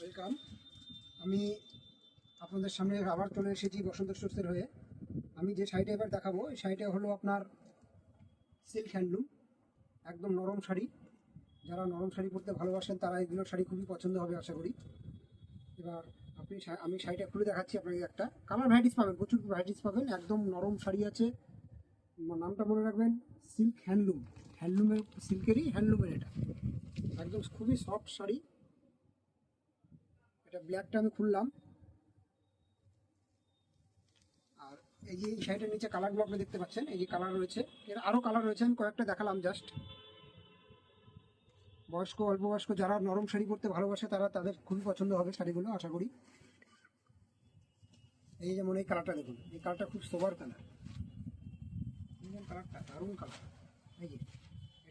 Welcome. আমি আপনাদের সামনে আবার চলে এসেছি বসন্ত স্টোর্সের হয়ে। আমি যে শাড়িটা এবার দেখাবো এই শাড়িটা হলো আপনার সিল্ক হ্যান্ডলুম, একদম নরম শাড়ি। যারা নরম শাড়ি পরতে ভালোবাসেন তারা এগুলোর শাড়ি খুবই পছন্দ হবে আশা করি। এবার আমি শাড়িটা খুলে দেখাচ্ছি আপনাকে। একটা কালার ভ্যারাইটিস পাবেন, প্রচুর ভ্যারাইটিস পাবেন। একদম নরম শাড়ি আছে, নামটা মনে রাখবেন, সিল্ক হ্যান্ডলুম। হ্যান্ডলুমের, সিল্কেরই হ্যান্ডলুমের এটা। একদম খুবই সফট শাড়ি। এটা ব্ল্যাকটা আমি খুললাম। আর এই যে এই শাড়িটার নিচে কালারগুলো আপনি দেখতে পাচ্ছেন, এই যে কালার রয়েছে, এর আরও কালার রয়েছে, আমি কয়েকটা দেখালাম জাস্ট। বয়স্ক, অল্প বয়স্ক যারা নরম শাড়ি পরতে ভালোবাসে তাদের খুবই পছন্দ হবে শাড়িগুলো আশা করি। এই যেমন এই কালারটা দেখুন, এই কালারটা খুব সোবার কালার, কালারটা দারুণ কালার। এই যে